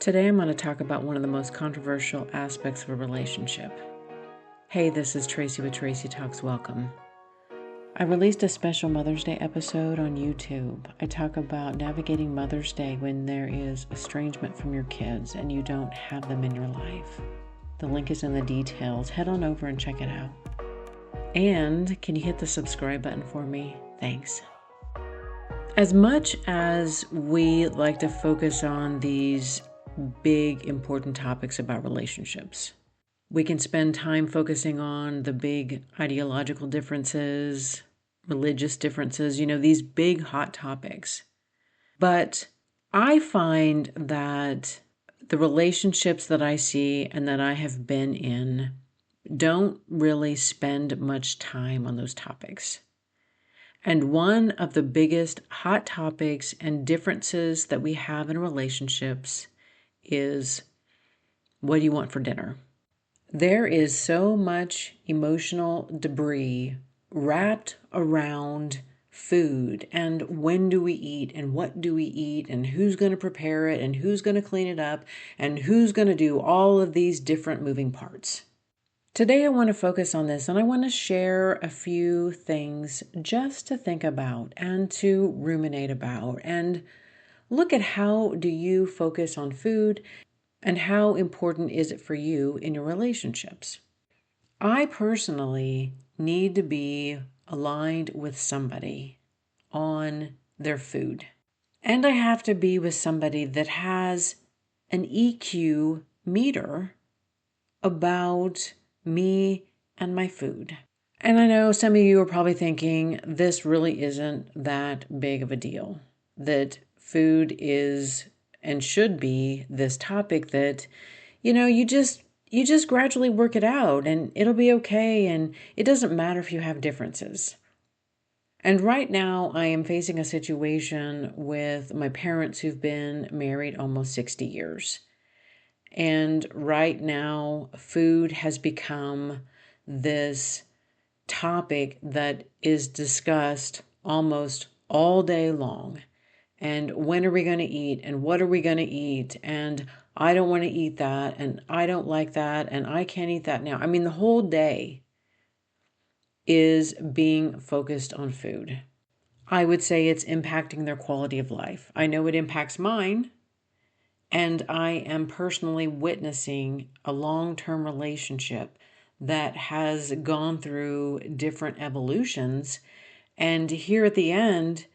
Today I'm going to talk about one of the most controversial aspects of a relationship. Hey, this is Tracy with Tracy Talks. Welcome. I released a special Mother's Day episode on YouTube. I talk about navigating Mother's Day when there is estrangement from your kids and you don't have them in your life. The link is in the details. Head on over and check it out. And can you hit the subscribe button for me? Thanks. As much as we like to focus on these big, important topics about relationships, we can spend time focusing on the big ideological differences, religious differences, these big hot topics. But I find that the relationships that I see and that I have been in don't really spend much time on those topics. And one of the biggest hot topics and differences that we have in relationships is, what do you want for dinner? There is so much emotional debris wrapped around food and when do we eat and what do we eat and who's going to prepare it and who's going to clean it up and who's going to do all of these different moving parts. Today I want to focus on this and I want to share a few things just to think about and to ruminate about and look at how do you focus on food and how important is it for you in your relationships. I personally need to be aligned with somebody on their food. And I have to be with somebody that has an EQ meter about me and my food. And I know some of you are probably thinking this really isn't that big of a deal, that food is and should be this topic that, you just gradually work it out and it'll be okay. And it doesn't matter if you have differences. And right now I am facing a situation with my parents who've been married almost 60 years. And right now, food has become this topic that is discussed almost all day long. And when are we going to eat? And what are we going to eat? And I don't want to eat that. And I don't like that. And I can't eat that now. The whole day is being focused on food. I would say it's impacting their quality of life. I know it impacts mine. And I am personally witnessing a long-term relationship that has gone through different evolutions. And here at the end,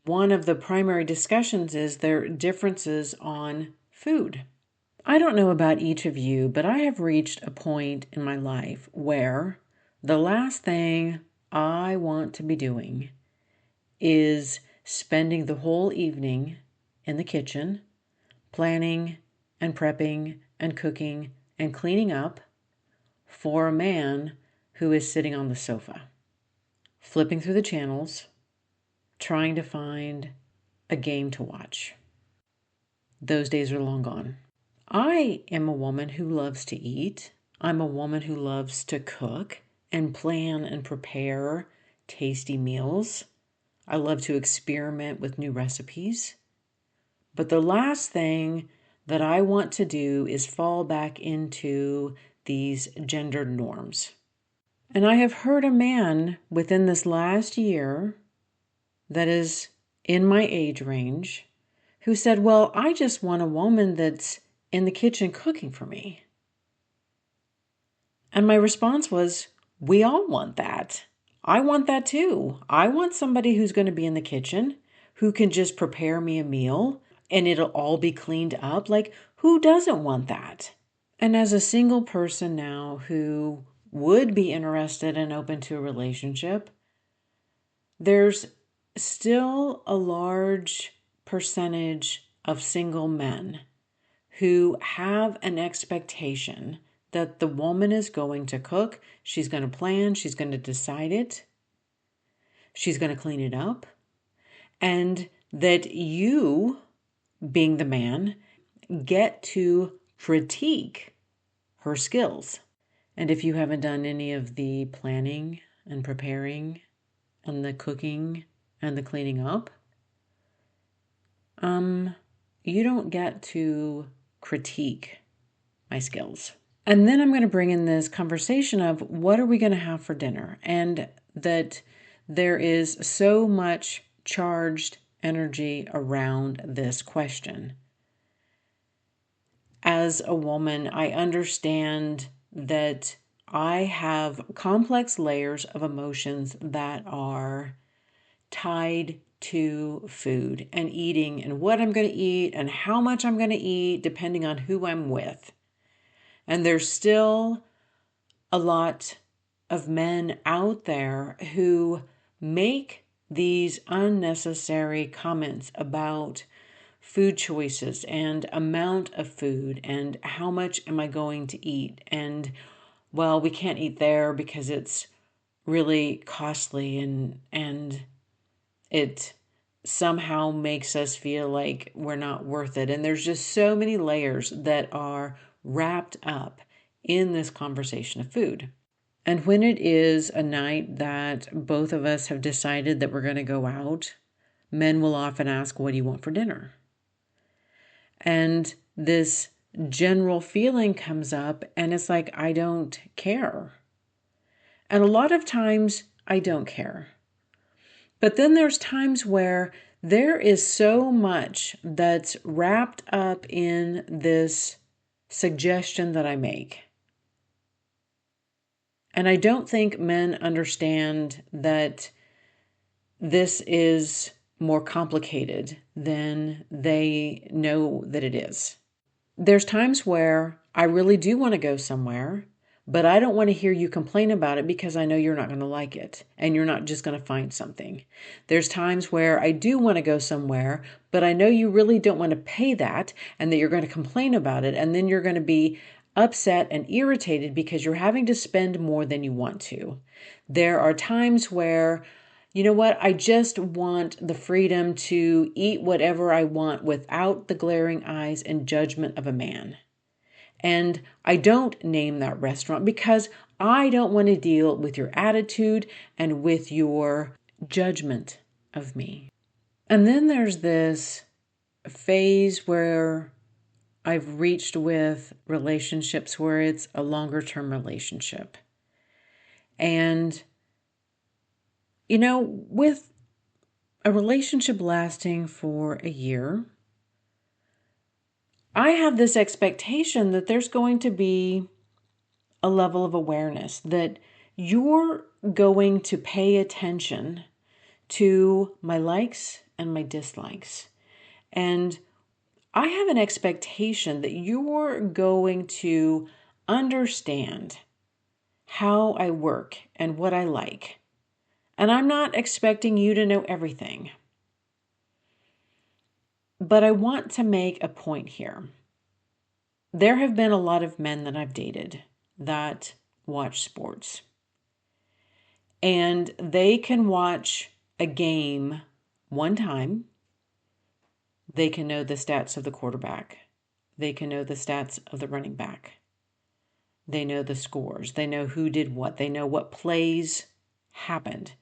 one of the primary discussions is their differences on food. I don't know about each of you, but I have reached a point in my life where the last thing I want to be doing is spending the whole evening in the kitchen planning and prepping and cooking and cleaning up for a man who is sitting on the sofa, flipping through the channels, trying to find a game to watch. Those days are long gone. I am a woman who loves to eat. I'm a woman who loves to cook and plan and prepare tasty meals. I love to experiment with new recipes. But the last thing that I want to do is fall back into these gendered norms. And I have heard a man within this last year that is in my age range who said, well, I just want a woman that's in the kitchen cooking for me. And my response was, we all want that. I want that too. I want somebody who's going to be in the kitchen, who can just prepare me a meal, and it'll all be cleaned up. Like, who doesn't want that? And as a single person now who would be interested and open to a relationship, there's still a large percentage of single men who have an expectation that the woman is going to cook, she's going to plan, she's going to decide it, she's going to clean it up, and that you, being the man, get to critique her skills. And if you haven't done any of the planning and preparing and the cooking and the cleaning up, you don't get to critique my skills. And then I'm going to bring in this conversation of what are we going to have for dinner? And that there is so much charged energy around this question. As a woman, I understand that I have complex layers of emotions that are tied to food and eating and what I'm going to eat and how much I'm going to eat, depending on who I'm with. And there's still a lot of men out there who make these unnecessary comments about food choices and amount of food and how much am I going to eat, and well, we can't eat there because it's really costly and it somehow makes us feel like we're not worth it. And there's just so many layers that are wrapped up in this conversation of food. And when it is a night that both of us have decided that we're going to go out, men will often ask, what do you want for dinner? And this general feeling comes up and it's like, I don't care. And a lot of times I don't care. But then there's times where there is so much that's wrapped up in this suggestion that I make. And I don't think men understand that this is more complicated than they know that it is. There's times where I really do want to go somewhere, but I don't want to hear you complain about it because I know you're not going to like it and you're not just going to find something. There's times where I do want to go somewhere, but I know you really don't want to pay that and that you're going to complain about it, and then you're going to be upset and irritated because you're having to spend more than you want to. There are times where, you know what, I just want the freedom to eat whatever I want without the glaring eyes and judgment of a man. And I don't name that restaurant because I don't want to deal with your attitude and with your judgment of me. And then there's this phase where I've reached with relationships where it's a longer term relationship. And, you know, with a relationship lasting for a year, I have this expectation that there's going to be a level of awareness, that you're going to pay attention to my likes and my dislikes. And I have an expectation that you're going to understand how I work and what I like. And I'm not expecting you to know everything. But I want to make a point here. There have been a lot of men that I've dated that watch sports. And they can watch a game one time. They can know the stats of the quarterback. They can know the stats of the running back. They know the scores. They know who did what. They know what plays happened.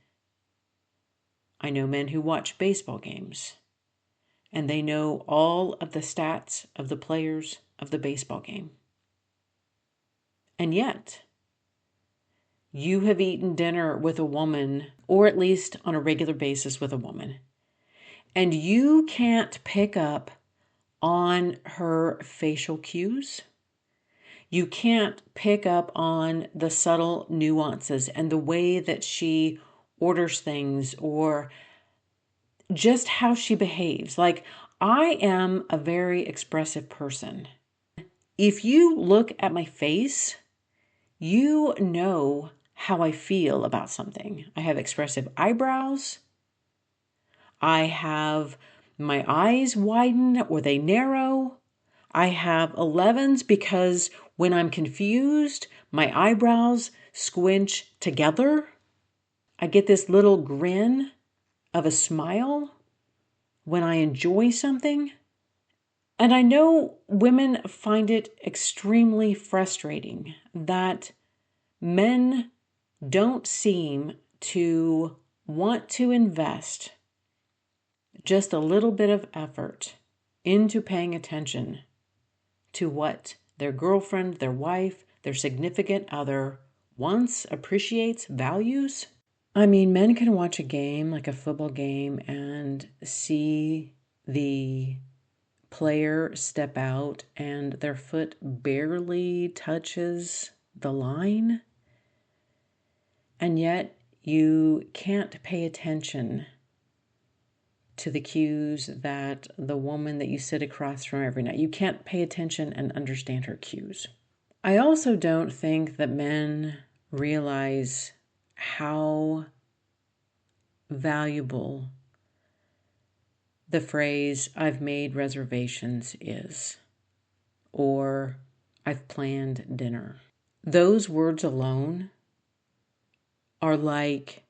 I know men who watch baseball games, and they know all of the stats of the players of the baseball game. And yet, you have eaten dinner with a woman, or at least on a regular basis with a woman, and you can't pick up on her facial cues. You can't pick up on the subtle nuances and the way that she orders things or just how she behaves. Like, I am a very expressive person. If you look at my face, you know how I feel about something. I have expressive eyebrows. I have my eyes widen or they narrow. I have 11s because when I'm confused, my eyebrows squinch together. I get this little grin of a smile when I enjoy something. And I know women find it extremely frustrating that men don't seem to want to invest just a little bit of effort into paying attention to what their girlfriend, their wife, their significant other wants, appreciates, values. I mean, men can watch a game, like a football game, and see the player step out and their foot barely touches the line. And yet you can't pay attention to the cues that the woman that you sit across from every night, you can't pay attention and understand her cues. I also don't think that men realize how valuable the phrase, "I've made reservations" is, or "I've planned dinner." Those words alone are like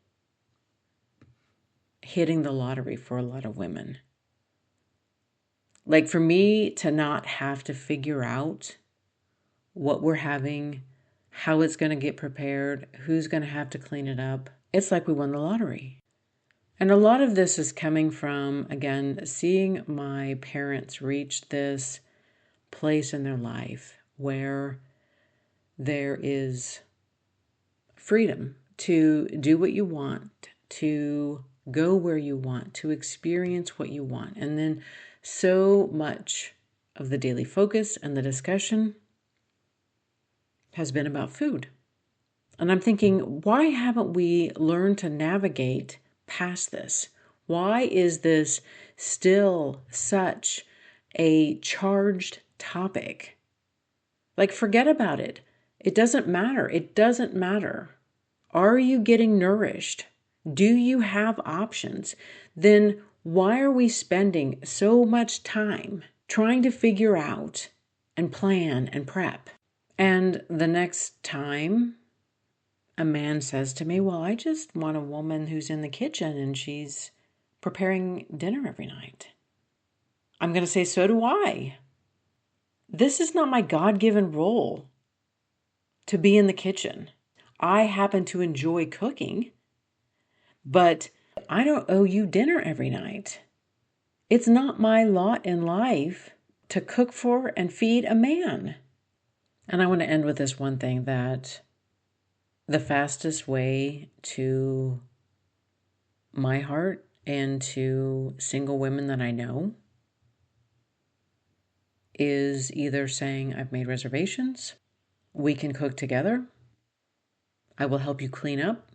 hitting the lottery for a lot of women. Like for me to not have to figure out what we're having, how it's going to get prepared, who's going to have to clean it up, it's like we won the lottery. And a lot of this is coming from, again, seeing my parents reach this place in their life where there is freedom to do what you want, to go where you want, to experience what you want. And then so much of the daily focus and the discussion has been about food. And I'm thinking, why haven't we learned to navigate past this? Why is this still such a charged topic? Like, forget about it. It doesn't matter. It doesn't matter. Are you getting nourished? Do you have options? Then why are we spending so much time trying to figure out and plan and prep? And the next time a man says to me, "Well, I just want a woman who's in the kitchen and she's preparing dinner every night," I'm going to say, so do I. This is not my God-given role to be in the kitchen. I happen to enjoy cooking, but I don't owe you dinner every night. It's not my lot in life to cook for and feed a man. And I want to end with this one thing, that the fastest way to my heart and to single women that I know is either saying, "I've made reservations, we can cook together, I will help you clean up."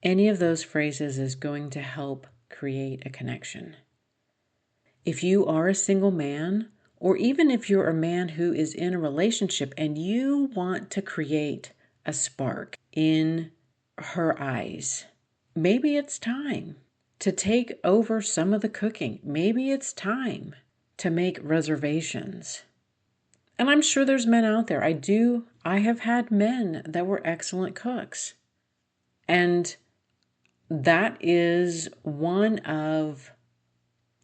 Any of those phrases is going to help create a connection. If you are a single man, or even if you're a man who is in a relationship and you want to create a spark in her eyes, maybe it's time to take over some of the cooking. Maybe it's time to make reservations. And I'm sure there's men out there. I have had men that were excellent cooks. And that is one of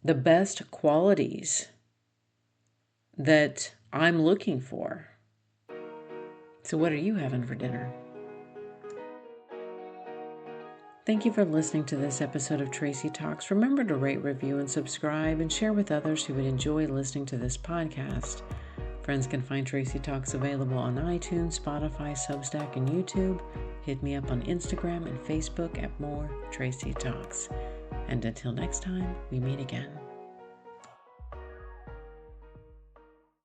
the best qualities that I'm looking for. So what are you having for dinner? Thank you for listening to this episode of Tracy Talks. Remember to rate, review, and subscribe, and share with others who would enjoy listening to this podcast. Friends can find Tracy Talks available on iTunes, Spotify, Substack, and YouTube. Hit me up on Instagram and Facebook at More Tracy Talks. And until next time, we meet again.